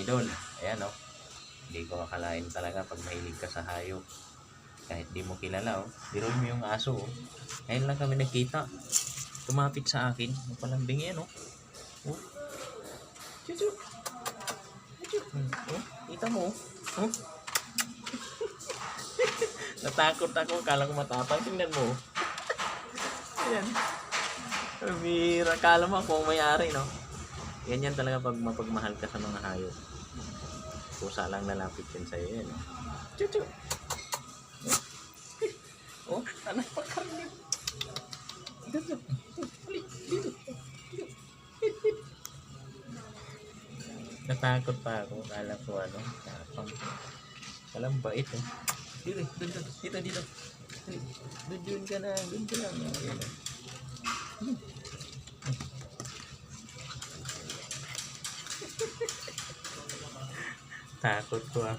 idol. Ayan oh. Hindi ko akalain talaga pag mahilig ka sa hayop. Kahit di mo kilala oh. Biro mo yung aso oh. Ngayon lang kami nagkita. Tumapit sa akin. Mapalambing yan oh. Oh. Chuchu. Chuchu. Oh. Kita mo oh. Oh. Natakot ako. Kala ko matapang. Tingnan mo. Ayan. Bira. Kala mo ako ang may-ari no. Ganyan talaga pag mapagmahal ka sa mga hayop. Pusa lang lalapit yan sa'yo yan. Chuchu! Oh, anak pa karne. Dito. Dito. Natakot pa ako. Kala ko ano. Tapang. Walang bait eh. Dito. Doon ka na. Doon ka lang. Takot ko ah.